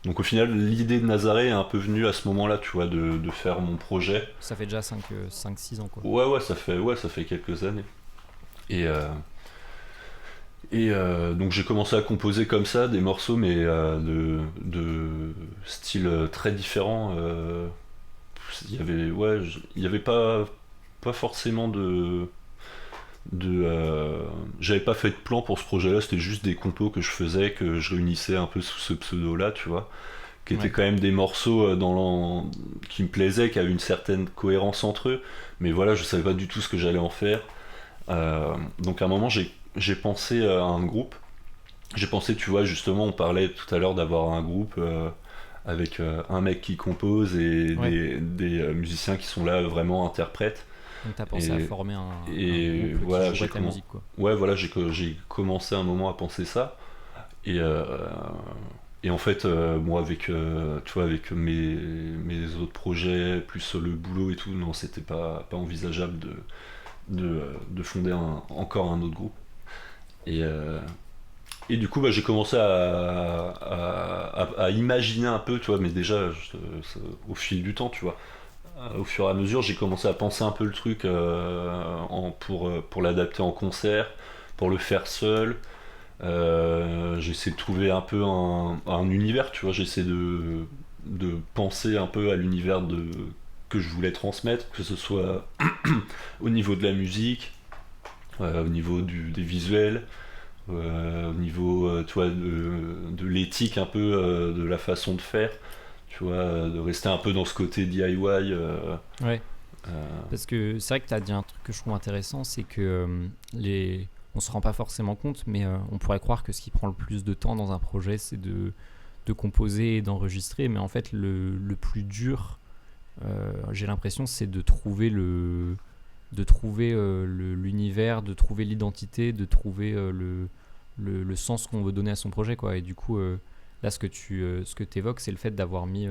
B: Donc au final, l'idée de Nazaré est un peu venue à ce moment-là, tu vois, de faire mon projet.
A: Ça fait déjà 5-6 ans, quoi.
B: Ouais, ça fait quelques années. Et, donc j'ai commencé à composer comme ça des morceaux, mais de styles très différents. Il y avait pas forcément J'avais pas fait de plan pour ce projet-là, c'était juste des compos que je faisais, que je réunissais un peu sous ce pseudo-là, tu vois, qui étaient quand même des morceaux qui me plaisaient, qui avaient une certaine cohérence entre eux, mais voilà, je savais pas du tout ce que j'allais en faire. Donc à un moment, j'ai pensé à un groupe. J'ai pensé, tu vois, justement, on parlait tout à l'heure d'avoir un groupe avec un mec qui compose et des musiciens qui sont là vraiment interprètes.
A: Donc t'as pensé à former un groupe
B: voilà,
A: qui jouerait ta musique, quoi.
B: Ouais, voilà, j'ai commencé un moment à penser ça. Et, en fait, moi, tu vois, avec mes autres projets, plus le boulot et tout, non, c'était pas envisageable de fonder encore un autre groupe. Et du coup, j'ai commencé à imaginer un peu, tu vois, mais déjà, au fil du temps, tu vois, au fur et à mesure, j'ai commencé à penser un peu le truc pour l'adapter en concert, pour le faire seul. J'essaie de trouver un peu un univers, tu vois, j'essaie de penser un peu à l'univers que je voulais transmettre, que ce soit au niveau de la musique, au niveau des visuels, au niveau tu vois, de l'éthique un peu, de la façon de faire, tu vois, de rester un peu dans ce côté DIY.
A: Ouais. Parce que c'est vrai que tu as dit un truc que je trouve intéressant, c'est que on se rend pas forcément compte, mais on pourrait croire que ce qui prend le plus de temps dans un projet, c'est de composer et d'enregistrer, mais en fait le plus dur, j'ai l'impression, c'est de trouver l'univers, de trouver l'identité, de trouver le sens qu'on veut donner à son projet, quoi. Et du coup, là, ce que tu évoques, c'est le fait d'avoir mis...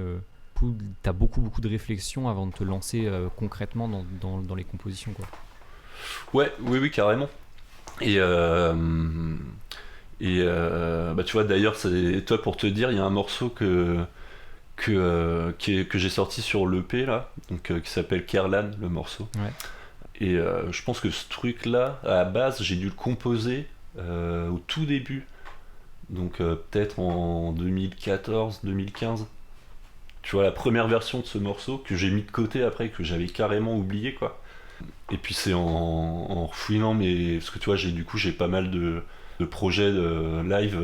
A: t'as beaucoup de réflexion avant de te lancer concrètement dans les compositions, quoi.
B: Ouais, oui, carrément. Et tu vois, d'ailleurs, toi, pour te dire, il y a un morceau que j'ai sorti sur l'EP là, donc qui s'appelle Kerlan, le morceau.
A: Ouais.
B: Et je pense que ce truc là, à la base, j'ai dû le composer au tout début, donc peut-être en 2014-2015. Tu vois, la première version de ce morceau que j'ai mis de côté après, que j'avais carrément oublié, quoi. Et puis c'est en refouillant, mais parce que tu vois, j'ai pas mal de projets de live,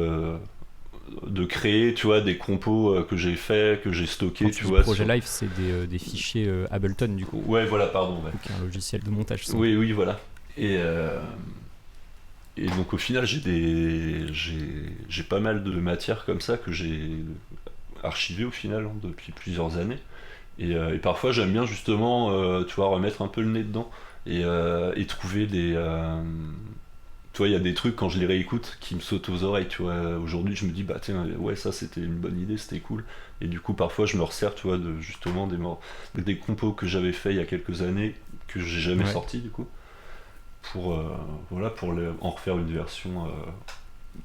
B: de créer, tu vois, des compos que j'ai fait, que j'ai stocké, tu vois.
A: Projet live, c'est des fichiers Ableton, du coup.
B: Ouais, voilà, pardon. Ouais.
A: Donc un logiciel de montage son.
B: Oui, voilà. Et donc au final, j'ai pas mal de matière comme ça que j'ai archivé au final, hein, depuis plusieurs années. Et parfois j'aime bien justement, tu vois, remettre un peu le nez dedans et trouver des... tu vois, il y a des trucs quand je les réécoute qui me sautent aux oreilles, tu vois. Aujourd'hui je me dis, bah tiens, ouais, ça c'était une bonne idée, c'était cool. Et du coup parfois je me resserre, tu vois, justement des compos que j'avais fait il y a quelques années, que j'ai jamais sorti du coup, pour en refaire une version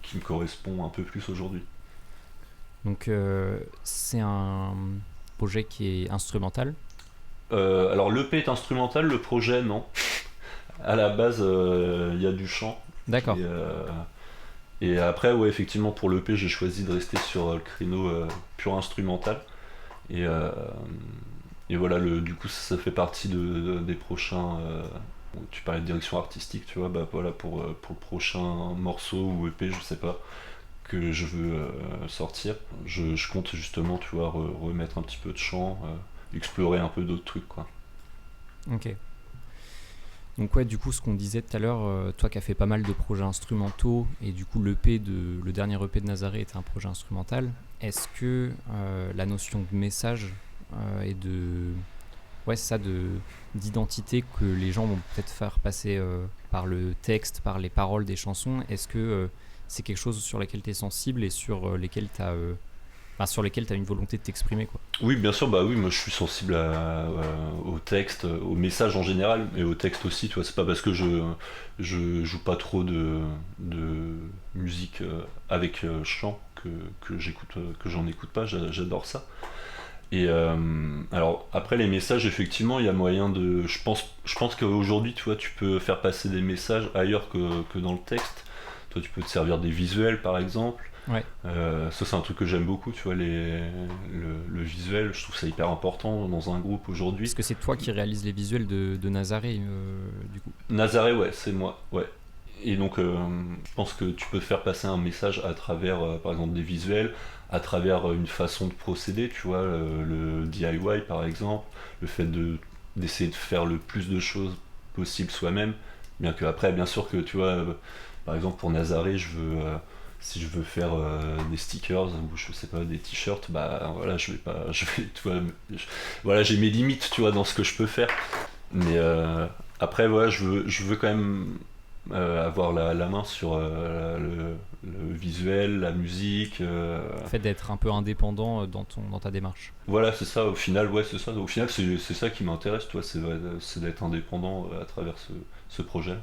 B: qui me correspond un peu plus aujourd'hui.
A: Donc c'est un projet qui est instrumental.
B: Alors l'EP est instrumental, le projet non. À la base, il y a du chant.
A: D'accord.
B: Et après, ouais, effectivement, pour l'EP, j'ai choisi de rester sur le créneau pur instrumental. Et voilà, du coup, ça fait partie des prochains. Tu parlais de direction artistique, tu vois, bah voilà, pour le prochain morceau ou EP, je sais pas, que je veux sortir. Je compte justement, tu vois, remettre un petit peu de chant, explorer un peu d'autres trucs, quoi.
A: Ok. Donc ouais, du coup, ce qu'on disait tout à l'heure, toi qui as fait pas mal de projets instrumentaux, et du coup le dernier EP de Nazaré était un projet instrumental, est-ce que la notion de message et d'identité que les gens vont peut-être faire passer par le texte, par les paroles des chansons, est-ce que c'est quelque chose sur lequel tu es sensible et sur lesquels tu as une volonté de t'exprimer, quoi?
B: Oui, bien sûr, bah oui, moi je suis sensible au texte, au message en général, mais au texte aussi, tu vois, c'est pas parce que je joue pas trop de musique avec chant que j'en écoute pas, j'adore ça. Et alors après les messages, effectivement, il y a moyen de... Je pense qu'aujourd'hui, tu vois, tu peux faire passer des messages ailleurs que dans le texte. Toi, tu peux te servir des visuels, par exemple.
A: Ouais.
B: Ça c'est un truc que j'aime beaucoup, tu vois, le visuel, je trouve ça hyper important dans un groupe aujourd'hui.
A: Parce que c'est toi qui réalises les visuels de Nazaré, du coup.
B: Nazaré, ouais, c'est moi, ouais. Et donc, je pense que tu peux faire passer un message à travers, par exemple, des visuels, à travers une façon de procéder, tu vois, le DIY par exemple, le fait d'essayer de faire le plus de choses possible soi-même, bien que après, bien sûr que, tu vois, par exemple pour Nazaré, si je veux faire des stickers ou je sais pas des t-shirts, bah voilà, je vais pas, tu vois, voilà, j'ai mes limites, tu vois, dans ce que je peux faire. Mais après, voilà, je veux quand même avoir la main sur le visuel, la musique.
A: Le fait d'être un peu indépendant dans ta démarche.
B: Voilà, c'est ça, au final, ouais, c'est ça. Au final, c'est ça qui m'intéresse, toi, c'est d'être indépendant à travers ce projet.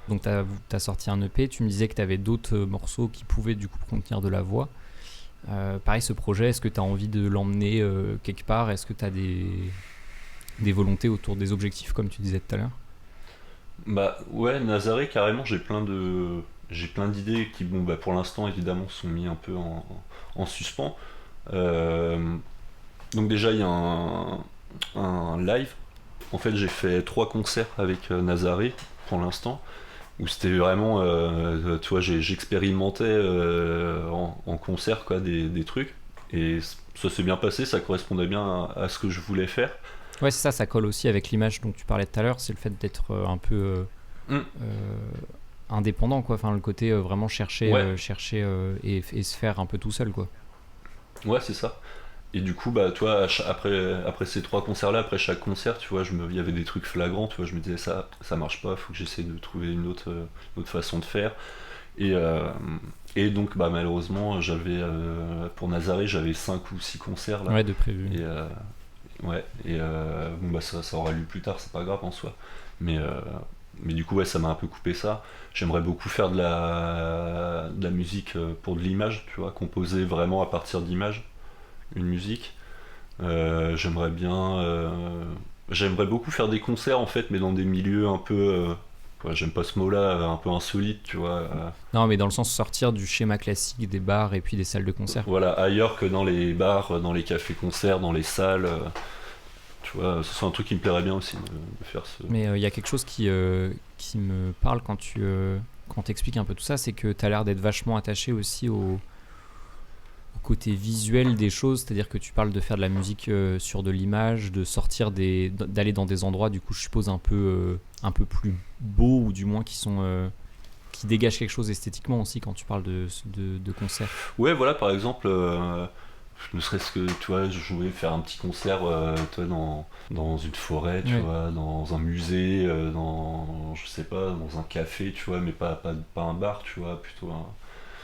A: Donc t'as sorti un EP, tu me disais que t'avais d'autres morceaux qui pouvaient du coup contenir de la voix. Pareil, ce projet, est-ce que t'as envie de l'emmener quelque part? Est-ce que t'as des volontés autour des objectifs, comme tu disais tout à l'heure?
B: Bah ouais, Nazaré, carrément, j'ai plein d'idées qui, bon, bah, pour l'instant, évidemment, sont mis un peu en suspens. Euh, donc déjà, il y a un live. En fait, j'ai fait 3 concerts avec Nazaré pour l'instant, où c'était vraiment, tu vois, j'expérimentais en concert quoi, des trucs, et ça s'est bien passé, ça correspondait bien à ce que je voulais faire.
A: Ouais, c'est ça, ça colle aussi avec l'image dont tu parlais tout à l'heure, c'est le fait d'être un peu
B: Mm.
A: indépendant, quoi. Enfin, le côté vraiment chercher,
B: Ouais,
A: et se faire un peu tout seul, quoi.
B: ouais, c'est ça. Et du coup, bah, toi, après ces 3 concerts-là, après chaque concert, tu vois, il y avait des trucs flagrants, tu vois, je me disais ça marche pas, faut que j'essaie de trouver une autre façon de faire. Et, euh, et donc, bah, malheureusement, pour Nazaré, j'avais 5 ou 6 concerts là.
A: Ouais, de prévu.
B: Et ouais, et bon, bah, ça aura lieu plus tard, c'est pas grave en soi. Mais, euh, mais du coup, ouais, ça m'a un peu coupé ça. J'aimerais beaucoup faire de la musique pour de l'image, tu vois, composer vraiment à partir d'images une musique. J'aimerais bien. J'aimerais beaucoup faire des concerts en fait, mais dans des milieux un peu. Ouais, j'aime pas ce mot-là, un peu insolite, tu vois.
A: Non, mais dans le sens sortir du schéma classique des bars et puis des salles de concert.
B: Voilà, ailleurs que dans les bars, dans les cafés-concerts, dans les salles. Tu vois, c'est un truc qui me plairait bien aussi de faire ce.
A: Mais il y a quelque chose qui me parle quand t'expliques un peu tout ça, c'est que t'as l'air d'être vachement attaché aussi au côté visuel des choses, c'est-à-dire que tu parles de faire de la musique sur de l'image, de sortir d'aller dans des endroits, du coup, je suppose un peu plus beaux ou du moins qui dégagent quelque chose esthétiquement aussi quand tu parles de concert.
B: Ouais, voilà, par exemple, ne serait-ce que, tu vois, je voulais faire un petit concert tu vois, dans une forêt, tu
A: Ouais.
B: vois, dans un musée, je sais pas, dans un café, tu vois, mais pas un bar, tu vois, plutôt un.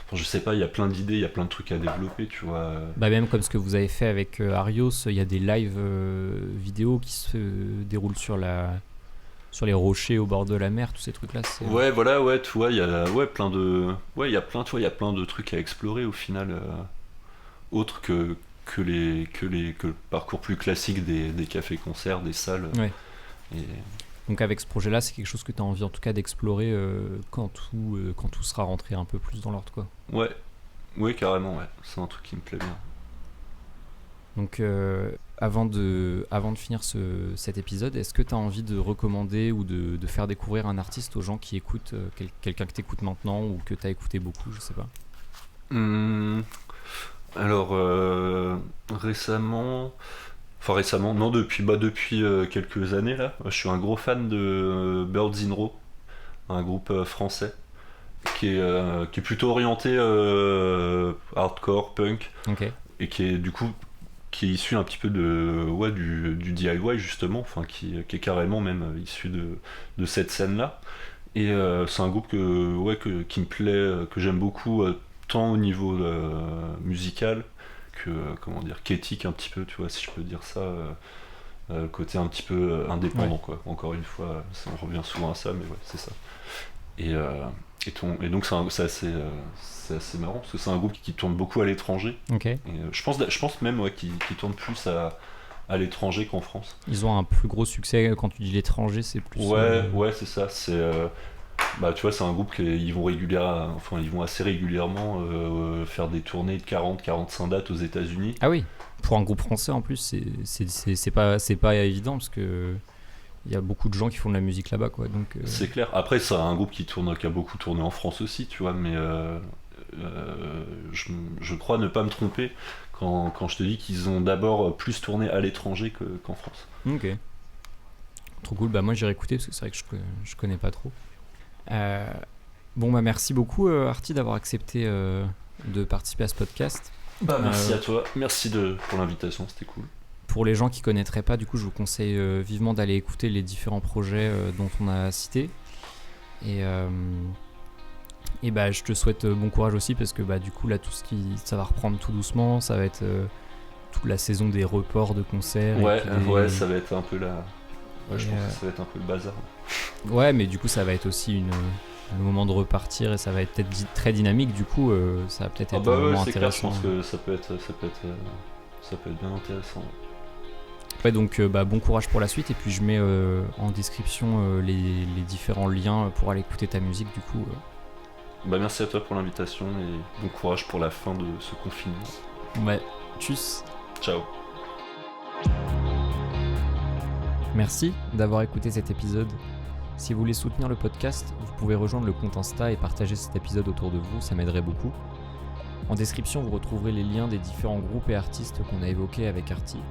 B: Enfin, je sais pas, il y a plein d'idées, il y a plein de trucs à développer, tu vois.
A: Bah même comme ce que vous avez fait avec Arios, il y a des lives vidéo qui se déroulent sur les rochers au bord de la mer, tous ces trucs-là.
B: Ouais, voilà, ouais, tu vois, il y a ouais, plein de. Ouais, il y a plein, tu vois, il y a plein de trucs à explorer au final, autres que le parcours plus classique des cafés-concerts, des salles.
A: Ouais.
B: Et,
A: Donc avec ce projet-là, c'est quelque chose que tu as envie en tout cas d'explorer quand tout sera rentré un peu plus dans l'ordre, quoi.
B: ouais, ouais, carrément, ouais. C'est un truc qui me plaît bien.
A: Donc avant de finir cet épisode, est-ce que tu as envie de recommander ou de faire découvrir un artiste aux gens qui écoutent, quelqu'un que tu écoutes maintenant ou que tu as écouté beaucoup, je sais pas.
B: Hum, alors, récemment. Enfin, récemment, non, depuis quelques années, là. Je suis un gros fan de Birds in Row, un groupe français qui est plutôt orienté hardcore, punk,
A: Ok.
B: et qui est du coup qui est issu un petit peu ouais, du DIY justement, enfin qui est carrément même issu de cette scène-là. Et c'est un groupe qui me plaît, que j'aime beaucoup, tant au niveau musical que comment dire qu'éthique un petit peu, tu vois, si je peux dire ça. Côté un petit peu indépendant,
A: Ouais.
B: quoi. Encore une fois, on revient souvent à ça, mais ouais, c'est ça. Et, et donc c'est assez marrant parce que c'est un groupe qui tourne beaucoup à l'étranger.
A: Ok.
B: Et, je pense même ouais, qu'il tourne plus à l'étranger qu'en France.
A: Ils ont un plus gros succès quand tu dis l'étranger, c'est plus.
B: Ouais, ouais, c'est ça. Bah tu vois, c'est un groupe ils vont assez régulièrement faire des tournées de 40-45 dates aux États-Unis.
A: Ah oui, pour un groupe français en plus, c'est pas évident parce que il y a beaucoup de gens qui font de la musique là-bas, quoi. Donc,
B: C'est clair. Après, c'est un groupe qui a beaucoup tourné en France aussi, tu vois, mais je crois ne pas me tromper quand je te dis qu'ils ont d'abord plus tourné à l'étranger qu'en France.
A: Ok. Trop cool. Bah moi j'irai écouter parce que c'est vrai que je connais pas trop. Bon bah merci beaucoup Artie d'avoir accepté de participer à ce podcast.
B: Bah merci à toi. Merci pour l'invitation, c'était cool.
A: Pour les gens qui connaîtraient pas, du coup, je vous conseille vivement d'aller écouter les différents projets dont on a cité. Et bah, je te souhaite bon courage aussi parce que bah, du coup, là, ça va reprendre tout doucement. Ça va être toute la saison des reports de concerts.
B: Ouais, ça va être un peu là. Ouais, je pense que ça va être un peu le bazar.
A: Ouais, mais du coup, ça va être aussi le moment de repartir et ça va être peut-être très dynamique. Du coup, ça va peut-être être un moment intéressant.
B: Clair, je pense que ça peut être bien intéressant.
A: Ouais, donc bon courage pour la suite et puis je mets en description les différents liens pour aller écouter ta musique du coup.
B: Merci à toi pour l'invitation et bon courage pour la fin de ce confinement.
A: Ouais, tchuss.
B: Ciao.
A: Merci d'avoir écouté cet épisode. Si vous voulez soutenir le podcast, vous pouvez rejoindre le compte Insta et partager cet épisode autour de vous, ça m'aiderait beaucoup. En description, vous retrouverez les liens des différents groupes et artistes qu'on a évoqués avec Artie.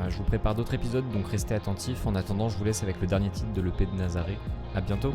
A: Je vous prépare d'autres épisodes, donc restez attentifs. En attendant, je vous laisse avec le dernier titre de l'EP de Nazaré. À bientôt.